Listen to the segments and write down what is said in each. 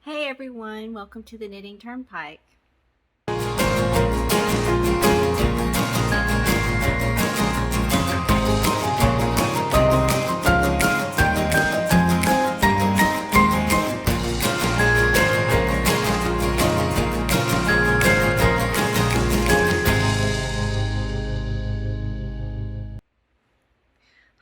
Hey everyone, welcome to the Knitting Turnpike.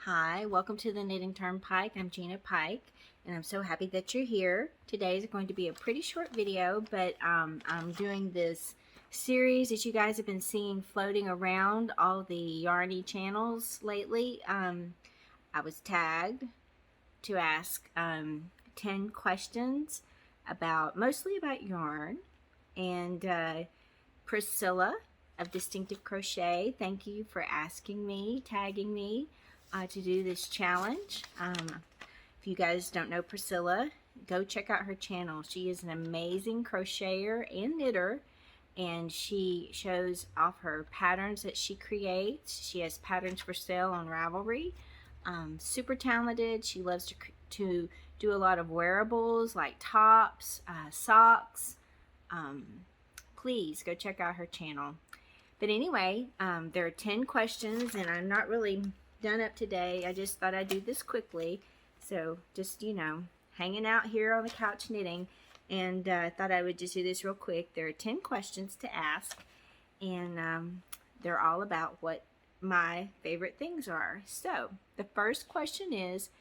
Hi, welcome to the Knitting Turnpike. I'm Gina Pike, and I'm so happy that you're here. Today is going to be a pretty short video, but I'm doing this series that you guys have been seeing floating around all the Yarny channels lately. I was tagged to ask 10 questions mostly about yarn, and Priscilla of Distinctive Crochet, thank you for asking me, tagging me to do this challenge. If you guys don't know Priscilla, go check out her channel. She is an amazing crocheter and knitter, and she shows off her patterns that she creates. She has patterns for sale on Ravelry. Super talented. She loves to do a lot of wearables like tops, socks. Please go check out her channel. But anyway, there are 10 questions, and I'm not really done up today. I just thought I'd do this quickly. So just, you know, hanging out here on the couch knitting, and thought I would just do this real quick. There are 10 questions to ask, and they're all about what my favorite things are. So the first question is,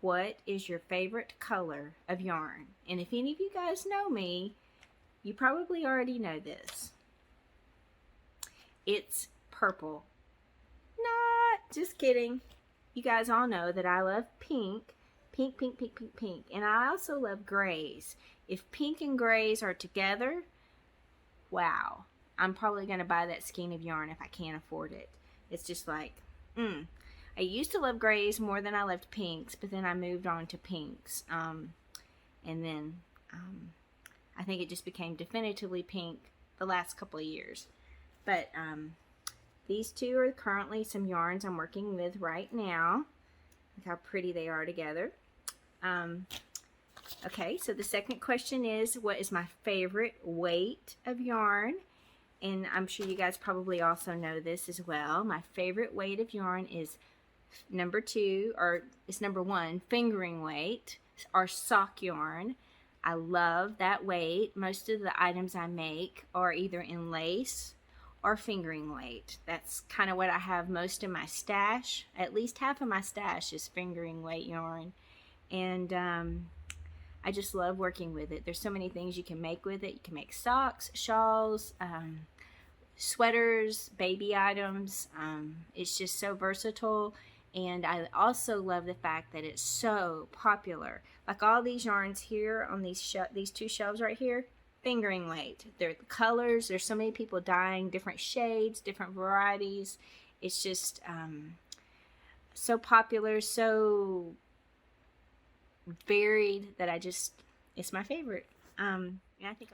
what is your favorite color of yarn? And if any of you guys know me, you probably already know this. It's purple. Not just kidding. You guys all know that I love pink. Pink, pink, pink, pink, pink. And I also love grays. If pink and grays are together, wow. I'm probably going to buy that skein of yarn if I can't afford it. It's just like, I used to love grays more than I loved pinks, but then I moved on to pinks. And then I think it just became definitively pink the last couple of years. But these two are currently some yarns I'm working with right now. Look how pretty they are together. Okay, so the second question is, what is my favorite weight of yarn? And I'm sure you guys probably also know this as well. My favorite weight of yarn is number 1, fingering weight, or sock yarn. I love that weight. Most of the items I make are either in lace or fingering weight. That's kind of what I have most in my stash. At least half of my stash is fingering weight yarn, and I just love working with it. There's so many things you can make with it. You can make socks, shawls, sweaters, baby items. It's just so versatile, and I also love the fact that it's so popular. Like all these yarns here on these two shelves right here, fingering weight. They're the colors. There's so many people dyeing different shades, different varieties. It's just so popular, so varied that it's my favorite. And I think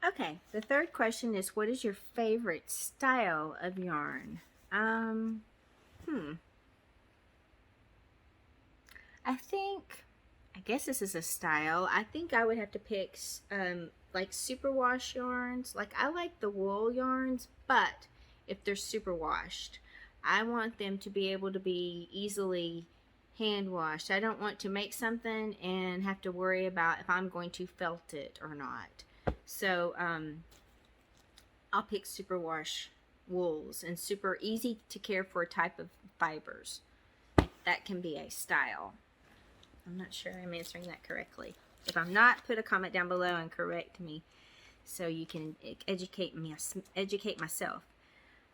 okay, the third question is, what is your favorite style of yarn? I guess this is a style. I think I would have to pick like superwash yarns. Like, I like the wool yarns, but if they're superwashed, I want them to be able to be easily hand washed. I don't want to make something and have to worry about if I'm going to felt it or not. So I'll pick superwash wools and super easy to care for type of fibers. That can be a style. I'm not sure I'm answering that correctly. If I'm not, put a comment down below and correct me so you can educate myself.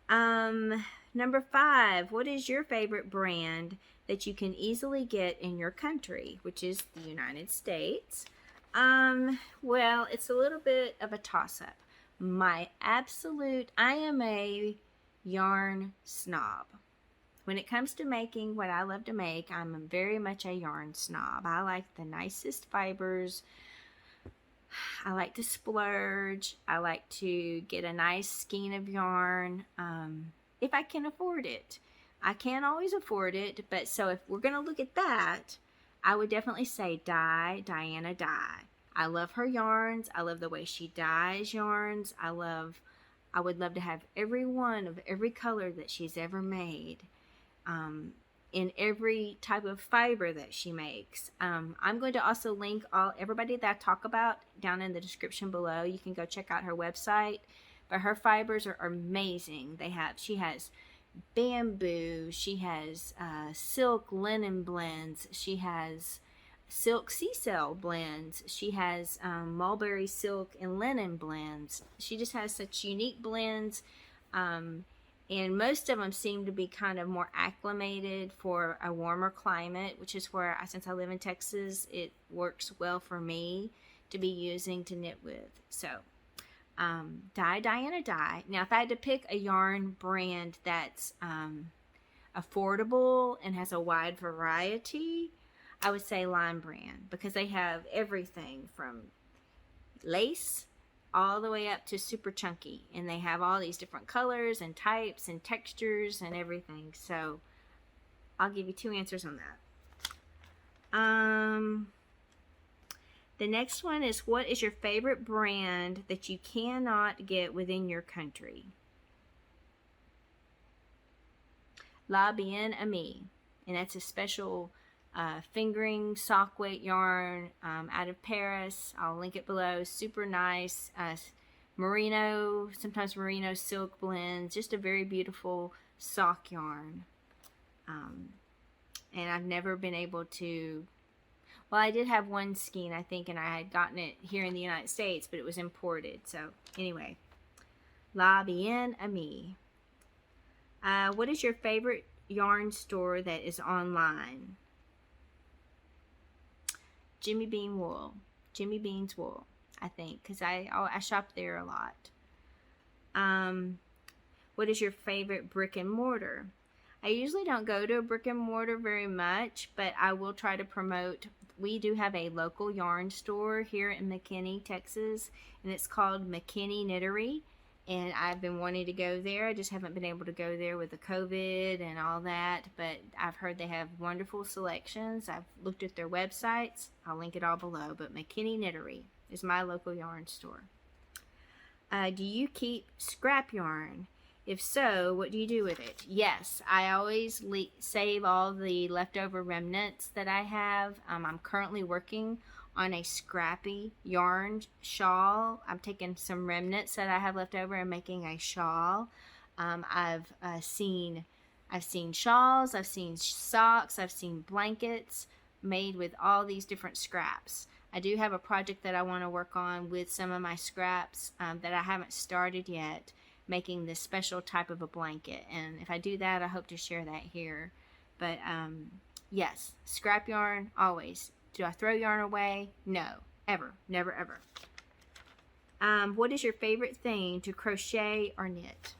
Number 5, what is your favorite brand that you can easily get in your country, which is the United States? Well, it's a little bit of a toss-up. I am a yarn snob. When it comes to making what I love to make, I'm very much a yarn snob. I like the nicest fibers. I like to splurge. I like to get a nice skein of yarn if I can afford it. I can't always afford it, but so if we're going to look at that, I would definitely say Diana Dye. I love her yarns. I love the way she dyes yarns. I would love to have every one of every color that she's ever made, in every type of fiber that she makes. I'm going to also link everybody that I talk about down in the description below. You can go check out her website. But her fibers are amazing. She has bamboo, she has silk linen blends, she has silk sea-cell blends, she has mulberry silk and linen blends. She just has such unique blends, and most of them seem to be kind of more acclimated for a warmer climate, which is where, since I live in Texas, it works well for me to be using to knit with. So Diana Dye. Now, if I had to pick a yarn brand that's affordable and has a wide variety, I would say Lime Brand, because they have everything from lace all the way up to super chunky, and they have all these different colors and types and textures and everything. So I'll give you 2 answers on that. The next one is, what is your favorite brand that you cannot get within your country? La Bien Amie, and that's a special fingering sock weight yarn out of Paris. I'll link it below. Super nice. Merino, sometimes merino silk blends. Just a very beautiful sock yarn. And I've never been able to... Well, I did have one skein, I think, and I had gotten it here in the United States, but it was imported. So, anyway. La Bien Amie. What is your favorite yarn store that is online? Jimmy Bean Wool. Jimmy Bean's Wool, I think, because I shop there a lot. What is your favorite brick and mortar? I usually don't go to a brick and mortar very much, but I will try to promote. We do have a local yarn store here in McKinney, Texas, and it's called McKinney Knittery, and I've been wanting to go there. I just haven't been able to go there with the COVID and all that, but I've heard they have wonderful selections. I've looked at their websites. I'll link it all below, but McKinney Knittery is my local yarn store. Do you keep scrap yarn? If so, what do you do with it? Yes, I always save all the leftover remnants that I have. I'm currently working on a scrappy yarn shawl. I'm taking some remnants that I have left over and making a shawl. I've seen shawls, I've seen socks, I've seen blankets made with all these different scraps. I do have a project that I want to work on with some of my scraps that I haven't started yet, making this special type of a blanket, and if I do that, I hope to share that here. But yes, scrap yarn always. Do I throw yarn away? No, ever, never, ever. What is your favorite thing to crochet or knit?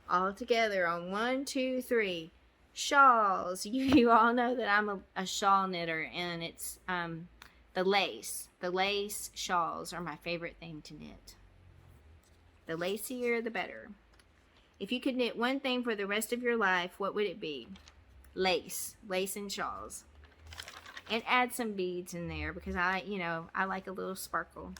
All together on 1, 2, 3. Shawls. You all know that I'm a shawl knitter, and it's the lace. The lace shawls are my favorite thing to knit. The lacier, the better. If you could knit one thing for the rest of your life, what would it be? Lace. Lace and shawls. And add some beads in there because I like a little sparkle.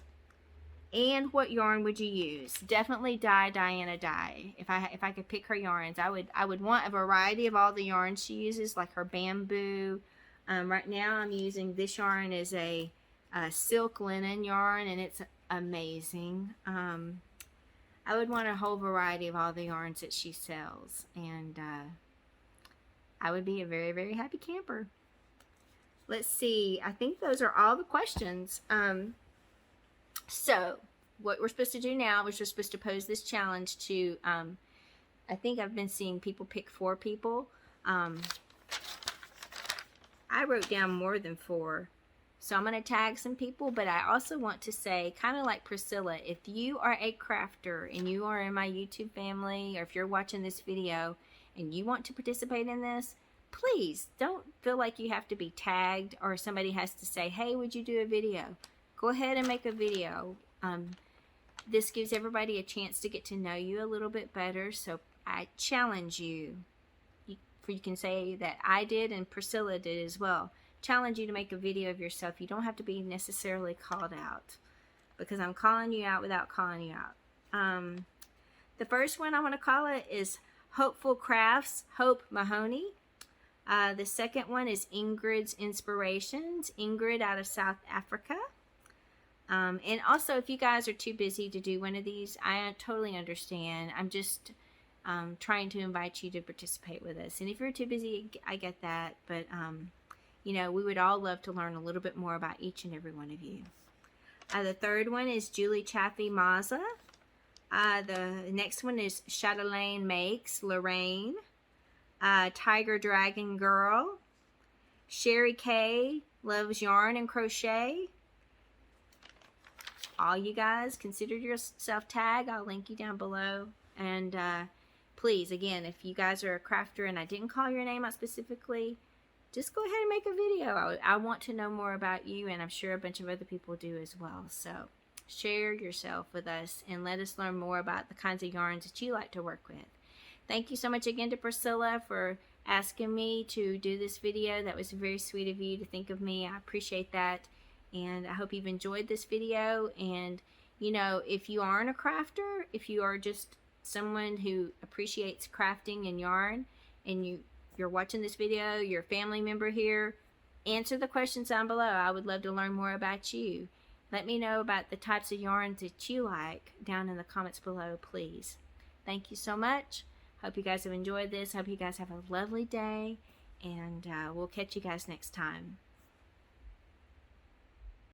And what yarn would you use? Definitely Diana Dye. If I could pick her yarns, I would want a variety of all the yarns she uses, like her bamboo. Right now I'm using this yarn as a silk linen yarn, and it's amazing. I would want a whole variety of all the yarns that she sells, and I would be a very, very happy camper. Let's see. I think those are all the questions. So what we're supposed to do now is we're supposed to pose this challenge to, I think I've been seeing people pick 4 people. I wrote down more than 4. So I'm going to tag some people, but I also want to say, kind of like Priscilla, if you are a crafter and you are in my YouTube family, or if you're watching this video and you want to participate in this, please don't feel like you have to be tagged or somebody has to say, hey, would you do a video? Go ahead and make a video. This gives everybody a chance to get to know you a little bit better, so I challenge you. You can say that I did and Priscilla did as well. challenge you to make a video of yourself. You don't have to be necessarily called out, because I'm calling you out without calling you out. The first one I want to call it is Hopeful Crafts, Hope Mahoney. The second one is Ingrid's Inspirations, Ingrid out of South Africa. And also, if you guys are too busy to do one of these, I totally understand. I'm just trying to invite you to participate with us. And if you're too busy, I get that. But, you know, we would all love to learn a little bit more about each and every one of you. The third one is Julie Chaffee Maza. The next one is Chatelaine Makes, Lorraine. Tiger Dragon Girl. Sherry K loves yarn and crochet. All you guys, consider yourself tagged. I'll link you down below. And please, again, if you guys are a crafter and I didn't call your name out specifically, just go ahead and make a video. I want to know more about you, and I'm sure a bunch of other people do as well. So share yourself with us and let us learn more about the kinds of yarns that you like to work with. Thank you so much again to Priscilla for asking me to do this video. That was very sweet of you to think of me. I appreciate that. And I hope you've enjoyed this video. And, you know, if you aren't a crafter, if you are just someone who appreciates crafting and yarn, and you're watching this video, you're a family member here, answer the questions down below. I would love to learn more about you. Let me know about the types of yarns that you like down in the comments below, please. Thank you so much. Hope you guys have enjoyed this. Hope you guys have a lovely day, and we'll catch you guys next time.